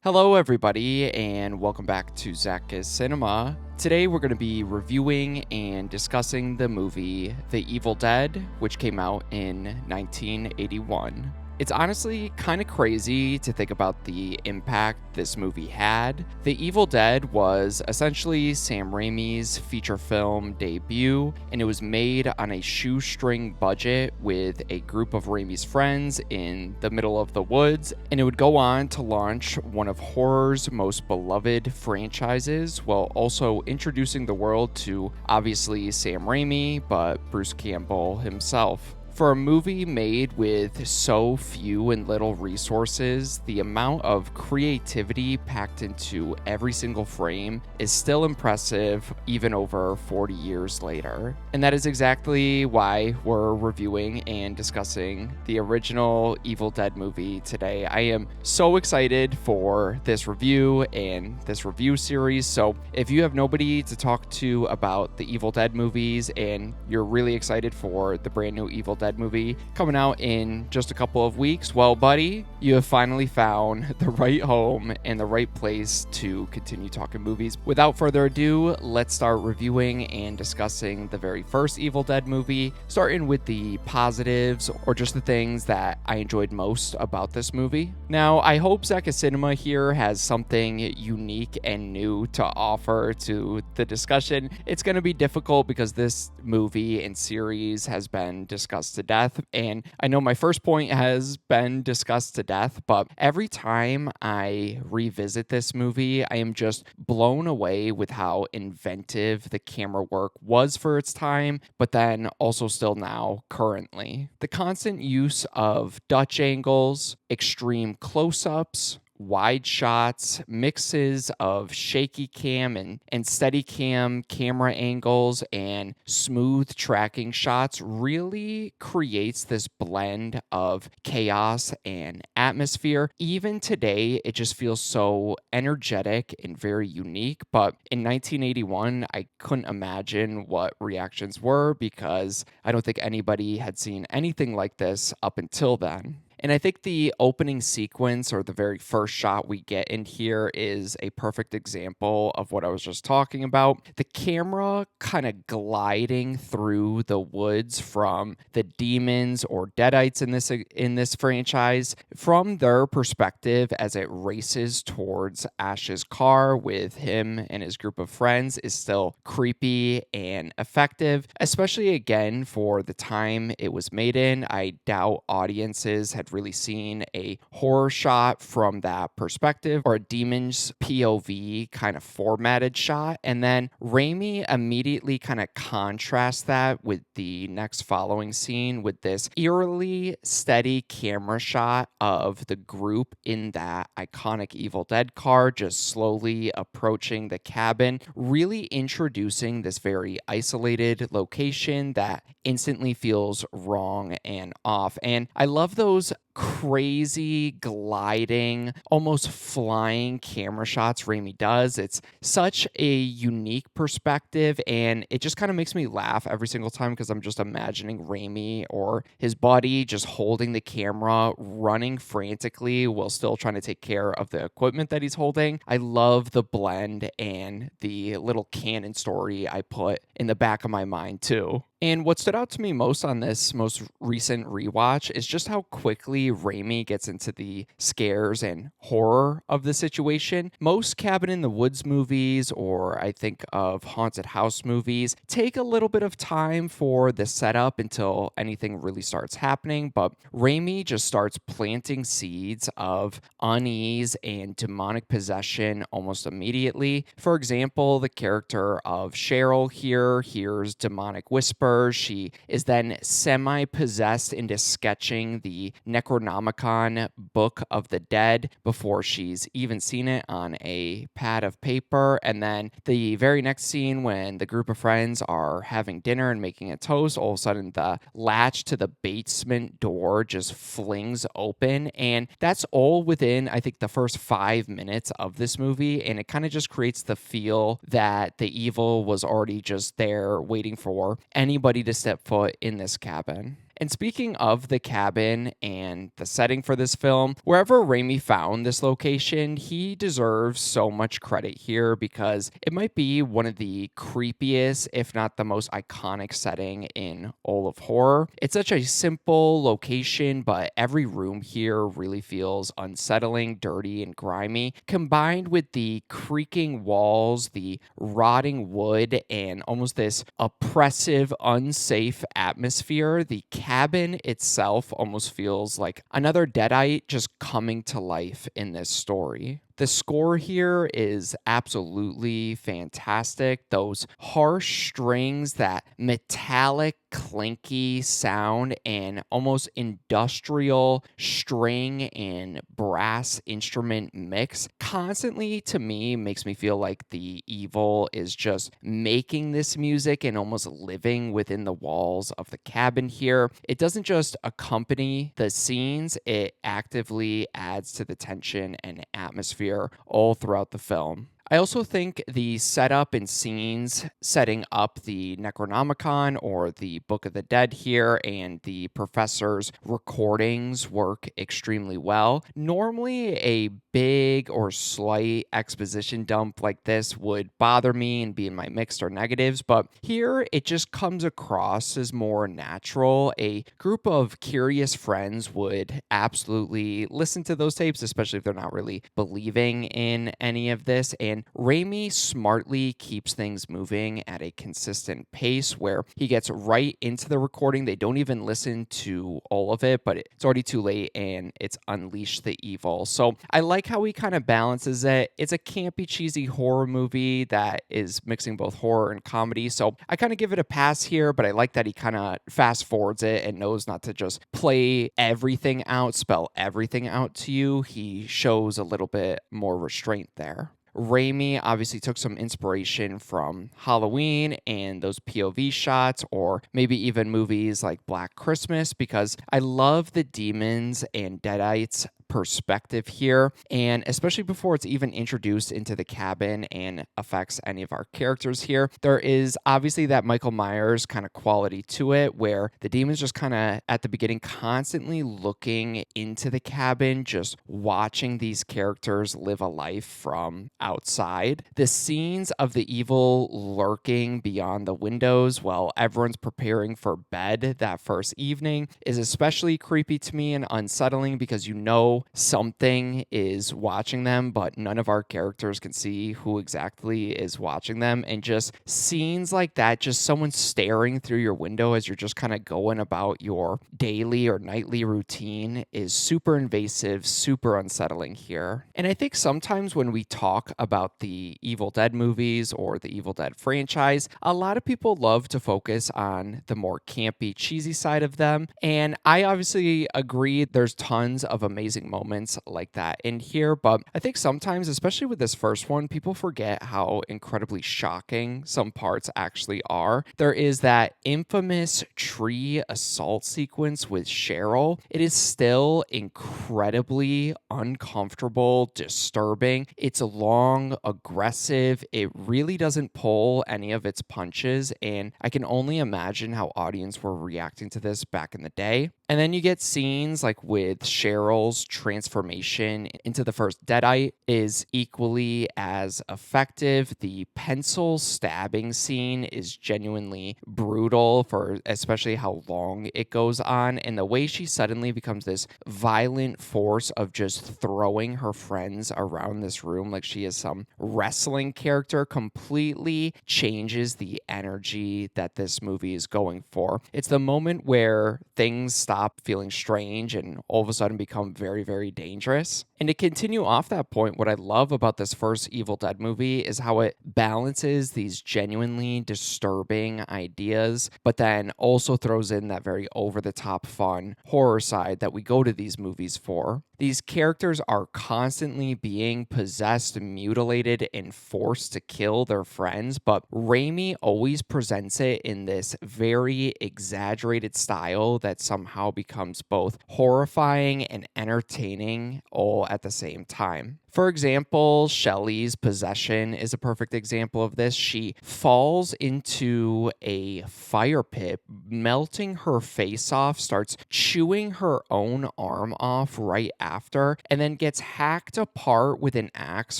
Hello, everybody, and welcome back to ZakIsCinema. Today, we're going to be reviewing and discussing the movie The Evil Dead, which came out in 1981. It's honestly kind of crazy to think about the impact this movie had. The Evil Dead was essentially Sam Raimi's feature film debut, and it was made on a shoestring budget with a group of Raimi's friends in the middle of the woods, and it would go on to launch one of horror's most beloved franchises, while also introducing the world to obviously Sam Raimi, but Bruce Campbell himself. For a movie made with so few and little resources, the amount of creativity packed into every single frame is still impressive even over 40 years later. And that is exactly why we're reviewing and discussing the original Evil Dead movie today. I am so excited for this review and this review series. So if you have nobody to talk to about the Evil Dead movies and you're really excited for the brand new Evil Dead movie coming out in just a couple of weeks, well, buddy, you have finally found the right home and the right place to continue talking movies. Without further ado, let's start reviewing and discussing the very first Evil Dead movie, starting with the positives or just the things that I enjoyed most about this movie. Now, I hope ZakIsCinema here has something unique and new to offer to the discussion. It's going to be difficult because this movie and series has been discussed to death, and I know my first point has been discussed to death, but every time I revisit this movie, I am just blown away with how inventive the camera work was for its time, but then also still now currently. The constant use of Dutch angles, extreme close-ups, wide shots, mixes of shaky cam and steady cam camera angles, and smooth tracking shots really creates this blend of chaos and atmosphere. Even today, it just feels so energetic and very unique. But in 1981, I couldn't imagine what reactions were because I don't think anybody had seen anything like this up until then. And I think the opening sequence, or the very first shot we get in here, is a perfect example of what I was just talking about. The camera kind of gliding through the woods from the demons or deadites in this franchise, from their perspective as it races towards Ash's car with him and his group of friends, is still creepy and effective, especially again for the time it was made in. I doubt audiences had really seen a horror shot from that perspective, or a demon's POV kind of formatted shot. And then Raimi immediately kind of contrasts that with the next following scene with this eerily steady camera shot of the group in that iconic Evil Dead car just slowly approaching the cabin, really introducing this very isolated location that instantly feels wrong and off. And I love those crazy gliding, almost flying camera shots Raimi does. It's such a unique perspective, and it just kind of makes me laugh every single time because I'm just imagining Raimi or his buddy just holding the camera, running frantically while still trying to take care of the equipment that he's holding. I love the blend and the little canon story I put in the back of my mind too. And what stood out to me most on this most recent rewatch is just how quickly Raimi gets into the scares and horror of the situation. Most Cabin in the Woods movies, or I think of haunted house movies, take a little bit of time for the setup until anything really starts happening, but Raimi just starts planting seeds of unease and demonic possession almost immediately. For example, the character of Cheryl here hears demonic whispers. She is then semi-possessed into sketching the Necronomicon Book of the Dead before she's even seen it on a pad of paper. And then the very next scene, when the group of friends are having dinner and making a toast, all of a sudden the latch to the basement door just flings open. And that's all within, I think, the first 5 minutes of this movie. And it kind of just creates the feel that the evil was already just there waiting for anybody to step foot in this cabin. And speaking of the cabin and the setting for this film, wherever Raimi found this location, he deserves so much credit here because it might be one of the creepiest, if not the most iconic setting in all of horror. It's such a simple location, but every room here really feels unsettling, dirty, and grimy, combined with the creaking walls, the rotting wood, and almost this oppressive, unsafe atmosphere. The cabin itself almost feels like another deadite just coming to life in this story. The score here is absolutely fantastic. Those harsh strings, that metallic, clinky sound, and almost industrial string and brass instrument mix constantly, to me, makes me feel like the evil is just making this music and almost living within the walls of the cabin here. It doesn't just accompany the scenes, it actively adds to the tension and atmosphere all throughout the film. I also think the setup and scenes setting up the Necronomicon or the Book of the Dead here and the professor's recordings work extremely well. Normally, a big or slight exposition dump like this would bother me and be in my mixed or negatives, but here it just comes across as more natural. A group of curious friends would absolutely listen to those tapes, especially if they're not really believing in any of this. And Raimi smartly keeps things moving at a consistent pace where he gets right into the recording. They don't even listen to all of it, but it's already too late and it's unleashed the evil. So I like how he kind of balances it. It's a campy, cheesy horror movie that is mixing both horror and comedy. So I kind of give it a pass here, but I like that he kind of fast forwards it and knows not to just play everything out, spell everything out to you. He shows a little bit more restraint there. Raimi obviously took some inspiration from Halloween and those POV shots, or maybe even movies like Black Christmas, because I love the demons and deadites perspective here, and especially before it's even introduced into the cabin and affects any of our characters here. There is obviously that Michael Myers kind of quality to it where the demons just kind of at the beginning constantly looking into the cabin, just watching these characters live a life from outside. The scenes of the evil lurking beyond the windows while everyone's preparing for bed that first evening is especially creepy to me and unsettling because you know something is watching them, but none of our characters can see who exactly is watching them. And just scenes like that, just someone staring through your window as you're just kind of going about your daily or nightly routine is super invasive, super unsettling here. And I think sometimes when we talk about the Evil Dead movies or the Evil Dead franchise, a lot of people love to focus on the more campy, cheesy side of them. And I obviously agree there's tons of amazing moments like that in here, but I think sometimes, especially with this first one, people forget how incredibly shocking some parts actually are. There is that infamous tree assault sequence with Cheryl. It is still incredibly uncomfortable, disturbing. It's long, aggressive. It really doesn't pull any of its punches, and I can only imagine how audience were reacting to this back in the day. And then you get scenes like with Cheryl's transformation into the first deadite is equally as effective. The pencil stabbing scene is genuinely brutal for especially how long it goes on, and the way she suddenly becomes this violent force of just throwing her friends around this room like she is some wrestling character completely changes the energy that this movie is going for. It's the moment where things stop feeling strange and all of a sudden become very, very dangerous. And to continue off that point, what I love about this first Evil Dead movie is how it balances these genuinely disturbing ideas, but then also throws in that very over-the-top fun horror side that we go to these movies for. These characters are constantly being possessed, mutilated, and forced to kill their friends, but Raimi always presents it in this very exaggerated style that somehow becomes both horrifying and entertaining all at the same time. For example, Shelley's possession is a perfect example of this. She falls into a fire pit, melting her face off, starts chewing her own arm off right after, and then gets hacked apart with an axe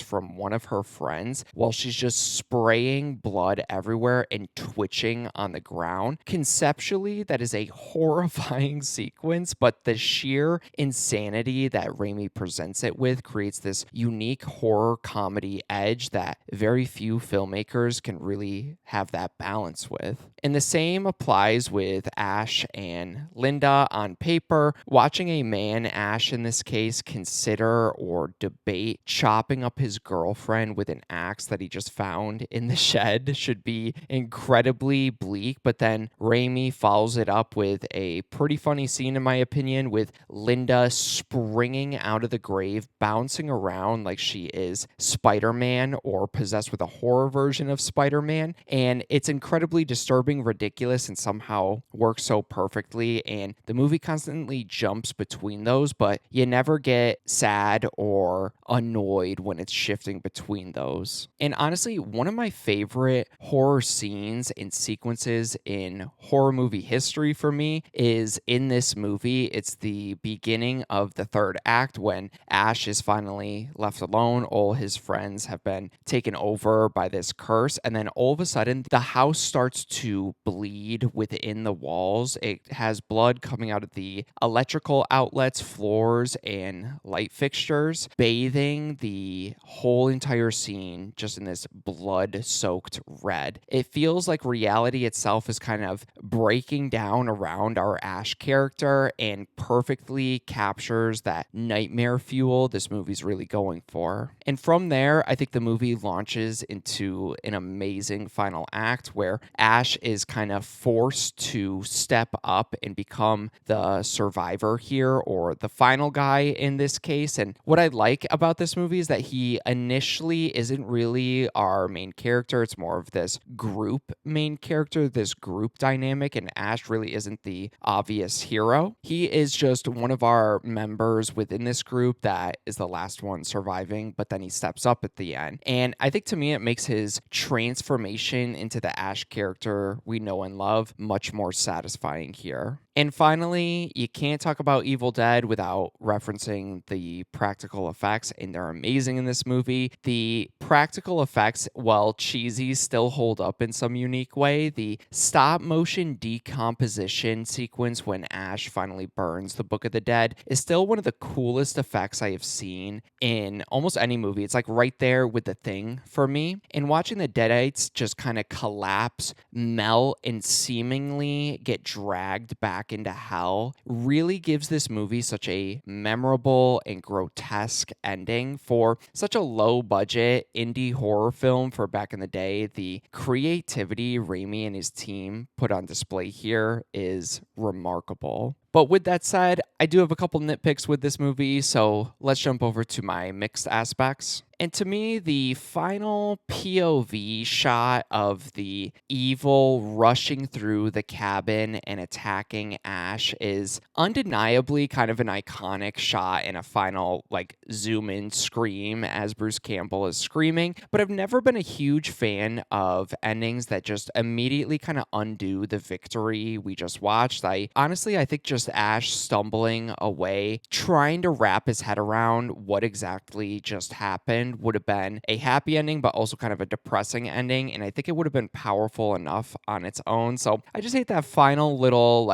from one of her friends while she's just spraying blood everywhere and twitching on the ground. Conceptually, that is a horrifying sequence, but the sheer insanity that Raimi presents it with creates this unique horror comedy edge that very few filmmakers can really have that balance with. And the same applies with Ash and Linda. On paper, watching a man, Ash in this case, consider or debate chopping up his girlfriend with an axe that he just found in the shed should be incredibly bleak, but then Raimi follows it up with a pretty funny scene, in my opinion, with Linda springing out of the grave, bouncing around like she is Spider-Man or possessed with a horror version of Spider-Man. And it's incredibly disturbing, ridiculous, and somehow works so perfectly. And the movie constantly jumps between those, but you never get sad or annoyed when it's shifting between those. And honestly, one of my favorite horror scenes and sequences in horror movie history for me is in this movie. It's the beginning of the third act when Ash is finally left alone. All his friends have been taken over by this curse, and then all of a sudden the house starts to bleed within the walls. It has blood coming out of the electrical outlets, floors, and light fixtures, bathing the whole entire scene just in this blood-soaked red. It feels like reality itself is kind of breaking down around our Ash character and perfectly captures that nightmare fuel this movie's really going for. And from there, I think the movie launches into an amazing final act where Ash is kind of forced to step up and become the survivor here, or the final guy in this case. And what I like about this movie is that he initially isn't really our main character. It's more of this group main character, this group dynamic, and Ash really isn't the obvious hero. He is just one of our members within this group that is the last one surviving, but then he steps up at the end. And I think to me, it makes his transformation into the Ash character we know and love much more satisfying here. And finally, you can't talk about Evil Dead without referencing the practical effects, and they're amazing in this movie. The practical effects, while cheesy, still hold up in some unique way. The stop motion decomposition sequence when Ash finally burns the Book of the Dead is still one of the coolest effects I have seen in almost any movie. It's like right there with The Thing for me. And watching the Deadites just kind of collapse, melt, and seemingly get dragged back into hell really gives this movie such a memorable and grotesque ending. For such a low budget indie horror film for back in the day, the creativity Raimi and his team put on display here is remarkable. But with that said, I do have a couple nitpicks with this movie, so let's jump over to my mixed aspects. And to me, the final POV shot of the evil rushing through the cabin and attacking Ash is undeniably kind of an iconic shot and a final zoom in scream as Bruce Campbell is screaming. But I've never been a huge fan of endings that just immediately kind of undo the victory we just watched. I think just Ash stumbling away, trying to wrap his head around what exactly just happened would have been a happy ending, but also kind of a depressing ending. And I think it would have been powerful enough on its own. So I just hate that final little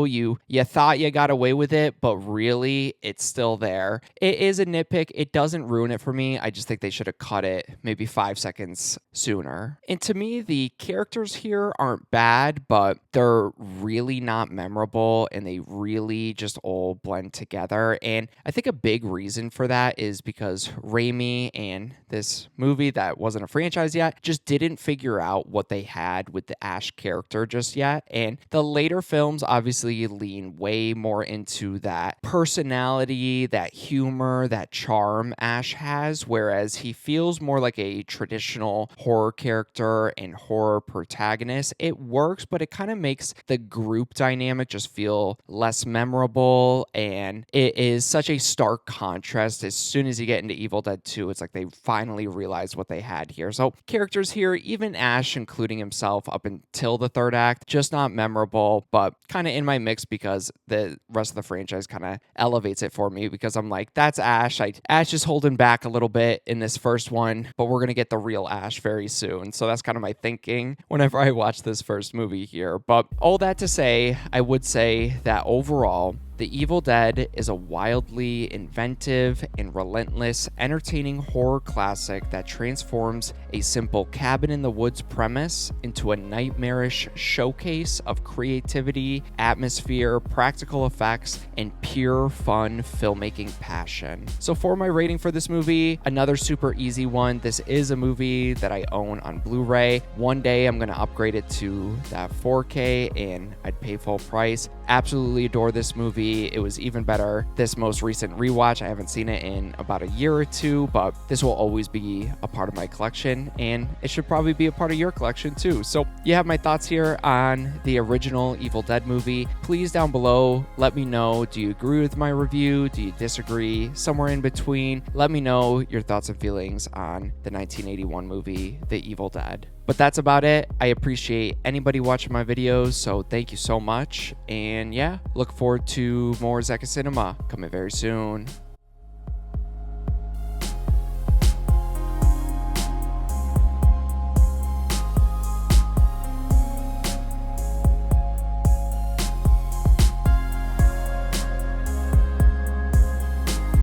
you thought you got away with it, but really it's still there. It is a nitpick. It doesn't ruin it for me. I just think they should have cut it maybe 5 seconds sooner. And to me, the characters here aren't bad, but they're really not memorable, and they really just all blend together. And I think a big reason for that is because Raimi and this movie that wasn't a franchise yet just didn't figure out what they had with the Ash character just yet. And the later films obviously lean way more into that personality, that humor, that charm Ash has, whereas he feels more like a traditional horror character and horror protagonist. It works, but it kind of makes the group dynamic just feel less memorable, and it is such a stark contrast. As soon as you get into Evil Dead 2, it's like they finally realized what they had here. So characters here, even Ash, including himself up until the third act, just not memorable, but kind of in my mix because the rest of the franchise kind of elevates it for me, because I'm like, that's Ash. Ash is holding back a little bit in this first one, but we're going to get the real Ash very soon. So that's kind of my thinking whenever I watch this first movie here. But all that to say, I would say that overall, The Evil Dead is a wildly inventive and relentless, entertaining horror classic that transforms a simple cabin-in-the-woods premise into a nightmarish showcase of creativity, atmosphere, practical effects, and pure fun filmmaking passion. So for my rating for this movie, another super easy one. This is a movie that I own on Blu-ray. One day I'm going to upgrade it to that 4K and I'd pay full price. Absolutely adore this movie. It was even better this most recent rewatch. I haven't seen it in about a year or two, but this will always be a part of my collection, and it should probably be a part of your collection too. So you have my thoughts here on the original Evil Dead movie. Please down below, let me know, do you agree with my review? Do you disagree? Somewhere in between, let me know your thoughts and feelings on the 1981 movie, The Evil Dead. But that's about it. I appreciate anybody watching my videos, so thank you so much. And yeah, look forward to more ZakIsCinema coming very soon.